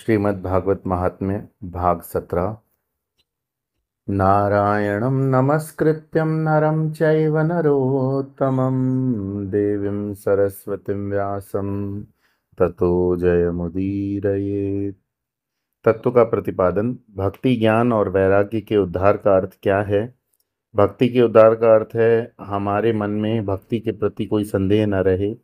श्रीमद्भागवत महात्म्य भाग 17। नारायणं नमस्कृत्यं नरं चैव नरोत्तमं देवीं सरस्वतीं व्यासं ततो जयमुदीरयेत्। तत्व का प्रतिपादन। भक्ति, ज्ञान और वैराग्य के उद्धार का अर्थ क्या है? भक्ति के उद्धार का अर्थ है हमारे मन में भक्ति के प्रति कोई संदेह न रहे।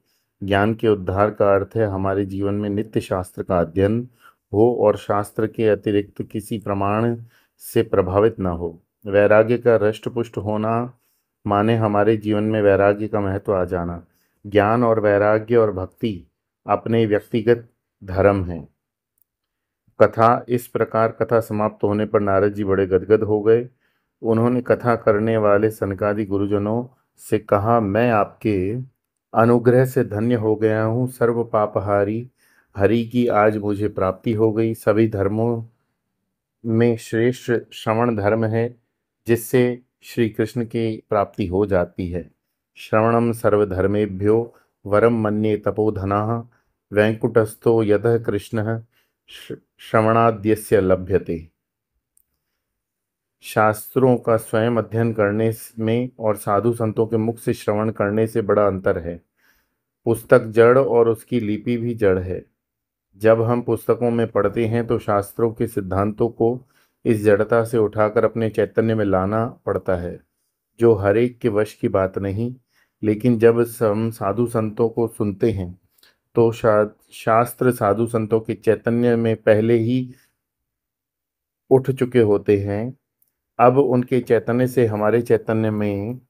ज्ञान के उद्धार का अर्थ है हमारे जीवन में नित्य शास्त्र का अध्ययन हो और शास्त्र के अतिरिक्त किसी प्रमाण से प्रभावित न हो। वैराग्य का हृष्ट-पुष्ट होना माने हमारे जीवन में वैराग्य का महत्व आ जाना। ज्ञान और वैराग्य और भक्ति अपने व्यक्तिगत धर्म हैं। कथा इस प्रकार कथा समाप्त होने पर नारद जी बड़े गदगद हो गए। उन्होंने कथा करने वाले सनकादि गुरुजनों से कहा, मैं आपके अनुग्रह से धन्य हो गया हूँ। सर्व पापहारी हरि की आज मुझे प्राप्ति हो गई। सभी धर्मों में श्रेष्ठ श्रवण धर्म है, जिससे श्री कृष्ण की प्राप्ति हो जाती है। श्रवणम सर्वधर्मेभ्यो वरम मन्ये तपोधनाः वैकुंठस्थो यतः कृष्णः श्रवणाद्यस्य लभ्यते। शास्त्रों का स्वयं अध्ययन करने में और साधु संतों के मुख से श्रवण करने से बड़ा अंतर है। पुस्तक जड़ और उसकी लिपि भी जड़ है। जब हम पुस्तकों में पढ़ते हैं तो शास्त्रों के सिद्धांतों को इस जड़ता से उठाकर अपने चैतन्य में लाना पड़ता है, जो हर एक के वश की बात नहीं। लेकिन जब हम साधु संतों को सुनते हैं तो शास्त्र साधु संतों के चैतन्य में पहले ही उठ चुके होते हैं। अब उनके चैतन्य से हमारे चैतन्य में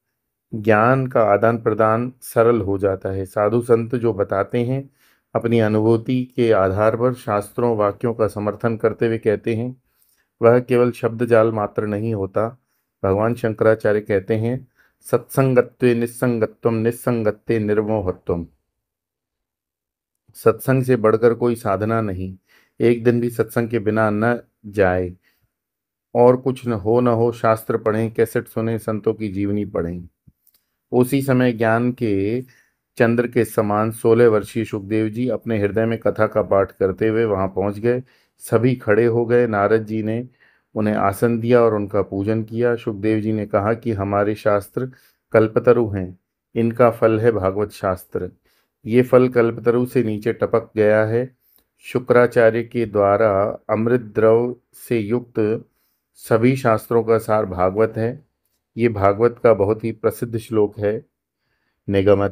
ज्ञान का आदान प्रदान सरल हो जाता है। साधु संत जो बताते हैं, अपनी अनुभूति के आधार पर शास्त्रों वाक्यों का समर्थन करते हुए कहते हैं, वह केवल शब्द जाल मात्र नहीं होता। भगवान शंकराचार्य कहते हैं, सत्संगत्वे निस्संगत्वम निस्संगत्ते निर्मोहत्वम। सत्संग से बढ़कर कोई साधना नहीं। एक दिन भी सत्संग के बिना न जाए। और कुछ न हो शास्त्र पढ़ें, कैसेट सुने, संतों की जीवनी पढ़ें। उसी समय ज्ञान के चंद्र के समान 16 वर्षीय सुखदेव जी अपने हृदय में कथा का पाठ करते हुए वहां पहुंच गए। सभी खड़े हो गए। नारद जी ने उन्हें आसन दिया और उनका पूजन किया। सुखदेव जी ने कहा कि हमारे शास्त्र कल्पतरु हैं, इनका फल है भागवत शास्त्र। ये फल कल्पतरु से नीचे टपक गया है। शुक्राचार्य के द्वारा अमृत द्रव से युक्त सभी शास्त्रों का सार भागवत है। ये भागवत का बहुत ही प्रसिद्ध श्लोक है। निगम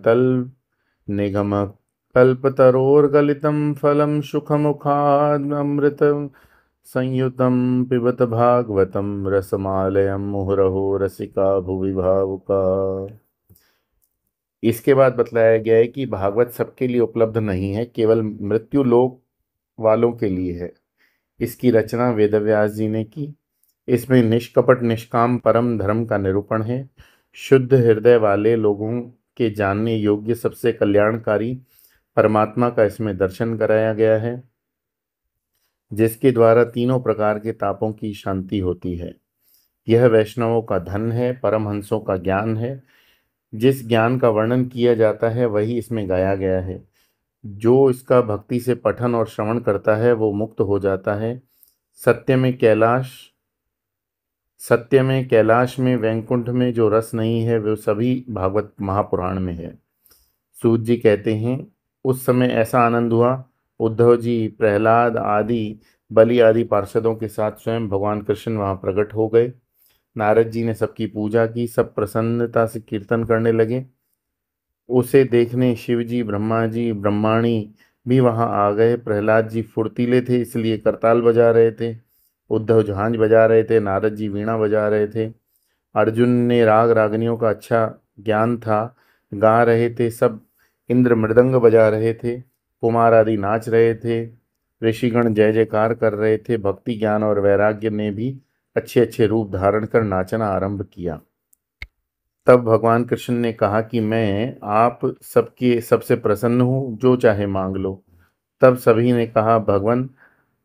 कल्पतरोर्गलितं फलं सुखमुखादमृत संयुतं पिबत भागवतं रसमालयं मुहुरहो रसिका भुवि भावुका। इसके बाद बतलाया गया है कि भागवत सबके लिए उपलब्ध नहीं है, केवल मृत्यु लोक वालों के लिए है। इसकी रचना वेदव्यास जी ने की। इसमें निष्कपट निष्काम परम धर्म का निरूपण है। शुद्ध हृदय वाले लोगों के जानने योग्य सबसे कल्याणकारी परमात्मा का इसमें दर्शन कराया गया है, जिसके द्वारा तीनों प्रकार के तापों की शांति होती है। यह वैष्णवों का धन है, परमहंसों का ज्ञान है। जिस ज्ञान का वर्णन किया जाता है वही इसमें गाया गया है। जो इसका भक्ति से पठन और श्रवण करता है वो मुक्त हो जाता है। सत्य में कैलाश में वैकुंठ में जो रस नहीं है वो सभी भागवत महापुराण में है। सूत जी कहते हैं, उस समय ऐसा आनंद हुआ, उद्धव जी, प्रहलाद आदि, बलि आदि पार्षदों के साथ स्वयं भगवान कृष्ण वहां प्रकट हो गए। नारद जी ने सबकी पूजा की। सब प्रसन्नता से कीर्तन करने लगे। उसे देखने शिव जी, ब्रह्मा जी, ब्रह्माणी भी वहां आ गए। प्रहलाद जी फुर्तीले थे इसलिए करताल बजा रहे थे। उद्धव झांझ बजा रहे थे। नारद जी वीणा बजा रहे थे। अर्जुन ने राग रागनियों का अच्छा ज्ञान था, गा रहे थे। सब इंद्र मृदंग बजा रहे थे। कुमार आदि नाच रहे थे। ऋषिगण जय जयकार कर रहे थे। भक्ति, ज्ञान और वैराग्य ने भी अच्छे अच्छे रूप धारण कर नाचना आरंभ किया। तब भगवान कृष्ण ने कहा कि मैं आप सबके सबसे प्रसन्न हूँ, जो चाहे मांग लो। तब सभी ने कहा, भगवान,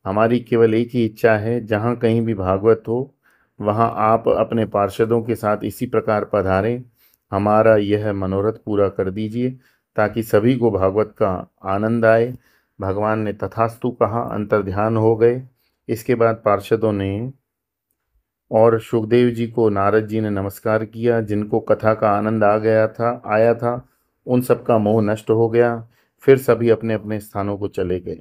हमारी केवल एक ही इच्छा है, जहाँ कहीं भी भागवत हो वहाँ आप अपने पार्षदों के साथ इसी प्रकार पधारें। हमारा यह मनोरथ पूरा कर दीजिए ताकि सभी को भागवत का आनंद आए। भगवान ने तथास्तु कहा, अंतर्ध्यान हो गए। इसके बाद पार्षदों ने और सुखदेव जी को नारद जी ने नमस्कार किया। जिनको कथा का आनंद आया था, उन सबका मोह नष्ट हो गया। फिर सभी अपने अपने स्थानों को चले गए।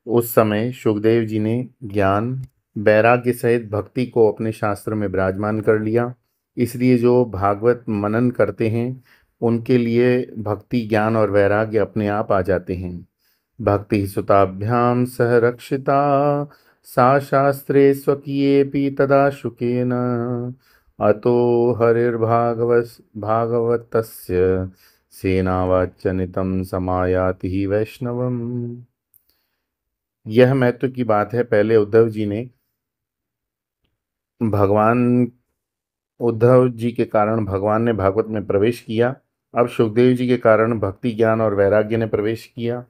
उस समय सुखदेव जी ने ज्ञान वैराग्य सहित भक्ति को अपने शास्त्र में विराजमान कर लिया। इसलिए जो भागवत मनन करते हैं उनके लिए भक्ति, ज्ञान और वैराग्य अपने आप आ जाते हैं। भक्ति सुताभ्याम सह रक्षिता सा शास्त्रे स्वकीयेऽपि तदा शुकेन अतो भागवतस्य सेनावाच्यनितं समायाति ही वैष्णवम। यह महत्व की बात है। पहले भगवान उद्धव जी के कारण भगवान ने भागवत में प्रवेश किया। अब सुखदेव जी के कारण भक्ति, ज्ञान और वैराग्य ने प्रवेश किया।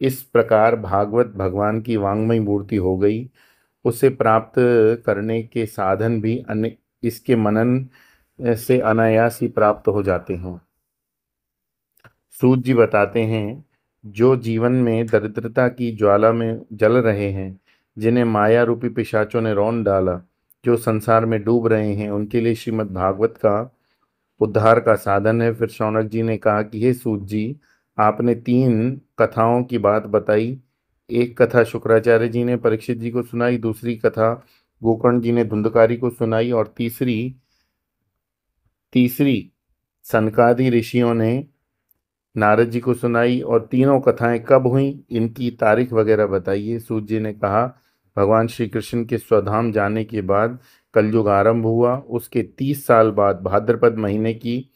इस प्रकार भागवत भगवान की वांग्मयी मूर्ति हो गई। उसे प्राप्त करने के साधन भी अन्य इसके मनन से अनायास ही प्राप्त हो जाते हैं। सूत जी बताते हैं, जो जीवन में दरिद्रता की ज्वाला में जल रहे हैं, जिन्हें माया रूपी पिशाचों ने रौंद डाला, जो संसार में डूब रहे हैं, उनके लिए श्रीमद् भागवत का उद्धार का साधन है। फिर शौनक जी ने कहा कि हे सूत जी, आपने 3 कथाओं की बात बताई। एक कथा शुक्राचार्य जी ने परीक्षित जी को सुनाई, दूसरी कथा गोकर्ण जी ने धुंधकारी को सुनाई और तीसरी तीसरी सनकादि ऋषियों ने नारद जी को सुनाई। और तीनों कथाएं कब हुई, इनकी तारीख वगैरह बताइए। सूत जी ने कहा, भगवान श्री कृष्ण के स्वधाम जाने के बाद कलयुग आरंभ हुआ। उसके 30 साल बाद भाद्रपद महीने की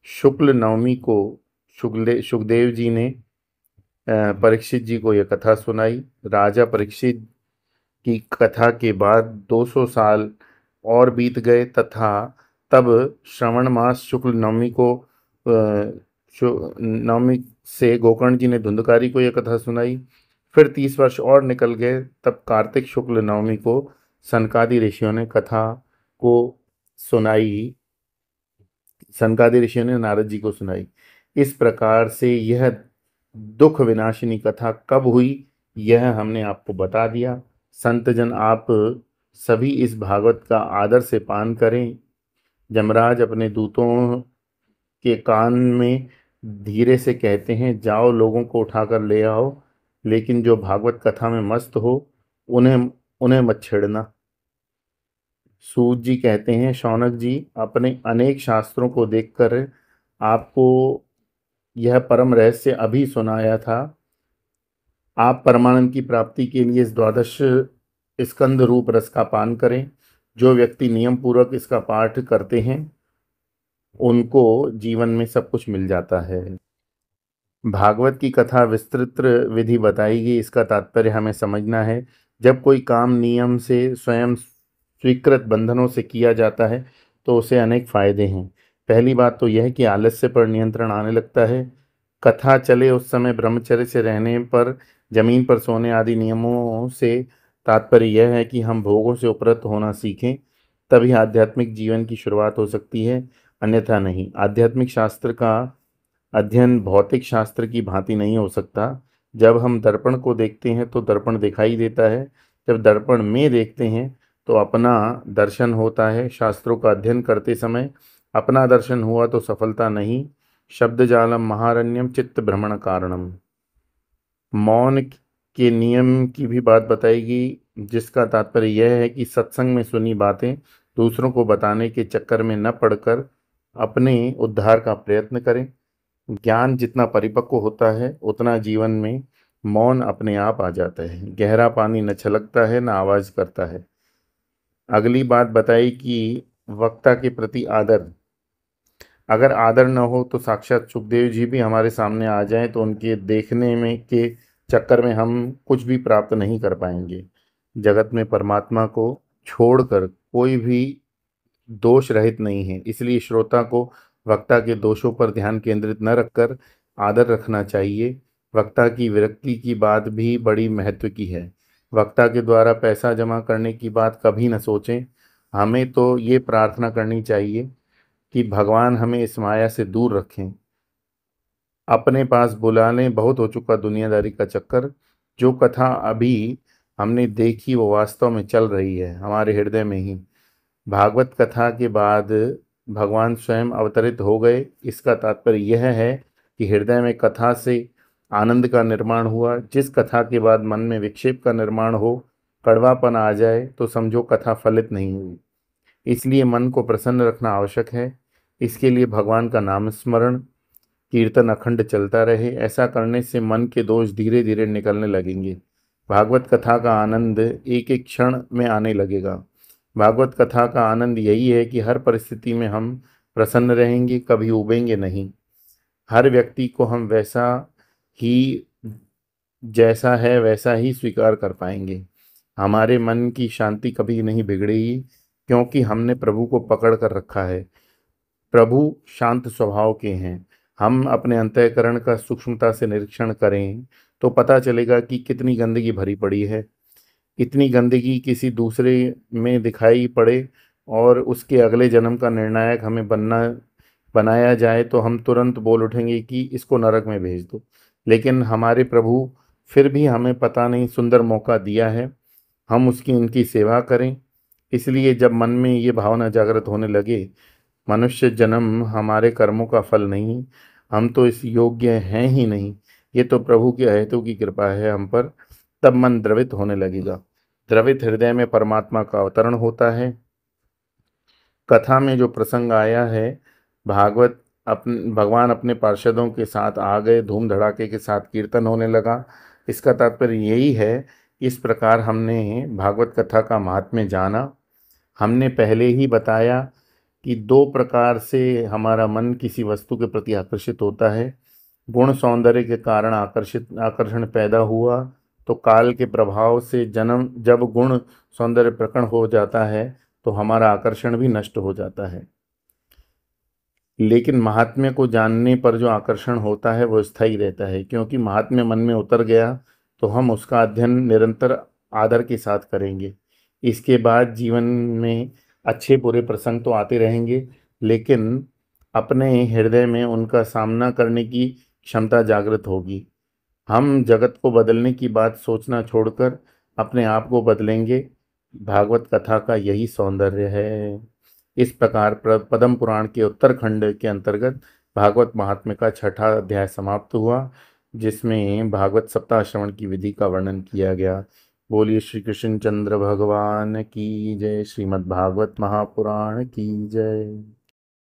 शुक्ल नवमी को सुखदेव जी ने परीक्षित जी को यह कथा सुनाई। राजा परीक्षित की कथा के बाद 200 साल और बीत गए तथा तब श्रवण मास शुक्ल नवमी को नवमी से गोकर्ण जी ने धुंधकारी को यह कथा सुनाई। फिर 30 वर्ष और निकल गए, तब कार्तिक शुक्ल नवमी को सनकादि ऋषियों ने कथा को सुनाई। सनकादि ऋषियों ने नारद जी को सुनाई। इस प्रकार से यह दुख विनाशिनी कथा कब हुई, यह हमने आपको बता दिया। संतजन, आप सभी इस भागवत का आदर से पान करें। यमराज अपने दूतों के कान में धीरे से कहते हैं, जाओ लोगों को उठाकर ले आओ, लेकिन जो भागवत कथा में मस्त हो उन्हें उन्हें मत छेड़ना। सूत जी कहते हैं, शौनक जी, अपने अनेक शास्त्रों को देखकर आपको यह परम रहस्य अभी सुनाया था। आप परमानंद की प्राप्ति के लिए इस 12 स्कंद रूप रस का पान करें। जो व्यक्ति नियम पूर्वक इसका पाठ करते हैं उनको जीवन में सब कुछ मिल जाता है। भागवत की कथा विस्तृत विधि बताएगी। इसका तात्पर्य हमें समझना है। जब कोई काम नियम से स्वयं स्वीकृत बंधनों से किया जाता है तो उसे अनेक फायदे हैं। पहली बात तो यह है कि आलस्य पर नियंत्रण आने लगता है। कथा चले उस समय ब्रह्मचर्य से रहने पर, जमीन पर सोने आदि नियमों से तात्पर्य यह है कि हम भोगों से उपरत होना सीखें, तभी आध्यात्मिक जीवन की शुरुआत हो सकती है, अन्यथा नहीं। आध्यात्मिक शास्त्र का अध्ययन भौतिक शास्त्र की भांति नहीं हो सकता। जब हम दर्पण को देखते हैं तो दर्पण दिखाई देता है, जब दर्पण में देखते हैं तो अपना दर्शन होता है। शास्त्रों का अध्ययन करते समय अपना दर्शन हुआ तो सफलता नहीं। शब्द जालम महारण्यम चित्त भ्रमण कारणम। मौन के नियम की भी बात बताएगी, जिसका तात्पर्य यह है कि सत्संग में सुनी बातें दूसरों को बताने के चक्कर में न पड़कर अपने उद्धार का प्रयत्न करें। ज्ञान जितना परिपक्व होता है उतना जीवन में मौन अपने आप आ जाता है। गहरा पानी न छलकता है न आवाज करता है। अगली बात बताई कि वक्ता के प्रति आदर। अगर आदर न हो तो साक्षात सुखदेव जी भी हमारे सामने आ जाएं तो उनके देखने में के चक्कर में हम कुछ भी प्राप्त नहीं कर पाएंगे। जगत में परमात्मा को छोड़कर कोई भी दोष रहित नहीं है, इसलिए श्रोता को वक्ता के दोषों पर ध्यान केंद्रित न रखकर आदर रखना चाहिए। वक्ता की विरक्ति की बात भी बड़ी महत्व की है। वक्ता के द्वारा पैसा जमा करने की बात कभी न सोचें। हमें तो ये प्रार्थना करनी चाहिए कि भगवान हमें इस माया से दूर रखें, अपने पास बुला लें। बहुत हो चुका दुनियादारी का चक्कर। जो कथा अभी हमने देखी वो वास्तव में चल रही है हमारे हृदय में ही। भागवत कथा के बाद भगवान स्वयं अवतरित हो गए। इसका तात्पर्य यह है कि हृदय में कथा से आनंद का निर्माण हुआ। जिस कथा के बाद मन में विक्षेप का निर्माण हो, कड़वापन आ जाए, तो समझो कथा फलित नहीं हुई। इसलिए मन को प्रसन्न रखना आवश्यक है। इसके लिए भगवान का नाम स्मरण कीर्तन अखंड चलता रहे। ऐसा करने से मन के दोष धीरे धीरे निकलने लगेंगे। भागवत कथा का आनंद एक एक क्षण में आने लगेगा। भागवत कथा का आनंद यही है कि हर परिस्थिति में हम प्रसन्न रहेंगे, कभी उबेंगे नहीं। हर व्यक्ति को हम वैसा ही, जैसा है वैसा ही स्वीकार कर पाएंगे। हमारे मन की शांति कभी नहीं बिगड़ेगी, क्योंकि हमने प्रभु को पकड़ कर रखा है। प्रभु शांत स्वभाव के हैं। हम अपने अंतःकरण का सूक्ष्मता से निरीक्षण करें तो पता चलेगा कि कितनी गंदगी भरी पड़ी है। इतनी गंदगी किसी दूसरे में दिखाई पड़े और उसके अगले जन्म का निर्णायक हमें बनाया जाए तो हम तुरंत बोल उठेंगे कि इसको नरक में भेज दो। लेकिन हमारे प्रभु फिर भी हमें पता नहीं सुंदर मौका दिया है, हम उसकी उनकी सेवा करें। इसलिए जब मन में ये भावना जागृत होने लगे, मनुष्य जन्म हमारे कर्मों का फल नहीं, हम तो इस योग्य हैं ही नहीं, ये तो प्रभु की अहेतु की कृपा है हम पर, तब मन द्रवित होने लगेगा। द्रवित हृदय में परमात्मा का अवतरण होता है। कथा में जो प्रसंग आया है, भागवत भगवान अपने पार्षदों के साथ आ गए, धूम धड़ाके के साथ कीर्तन होने लगा। इसका तात्पर्य यही है। इस प्रकार हमने भागवत कथा का महात्म्य जाना। हमने पहले ही बताया कि दो प्रकार से हमारा मन किसी वस्तु के प्रति आकर्षित होता है। गुण सौंदर्य के कारण आकर्षण पैदा हुआ, तो काल के प्रभाव से जब गुण सौंदर्य प्रकट हो जाता है तो हमारा आकर्षण भी नष्ट हो जाता है। लेकिन महात्म्य को जानने पर जो आकर्षण होता है वो स्थायी रहता है, क्योंकि महात्म्य मन में उतर गया तो हम उसका अध्ययन निरंतर आदर के साथ करेंगे। इसके बाद जीवन में अच्छे बुरे प्रसंग तो आते रहेंगे, लेकिन अपने हृदय में उनका सामना करने की क्षमता जागृत होगी। हम जगत को बदलने की बात सोचना छोड़कर अपने आप को बदलेंगे। भागवत कथा का यही सौंदर्य है। इस प्रकार पद्म पुराण के उत्तरखंड के अंतर्गत भागवत महात्म्य का छठा अध्याय समाप्त हुआ, जिसमें भागवत सप्ताह श्रवण की विधि का वर्णन किया गया। बोलिए श्री कृष्ण चंद्र भगवान की जय। श्रीमद् भागवत महापुराण की जय।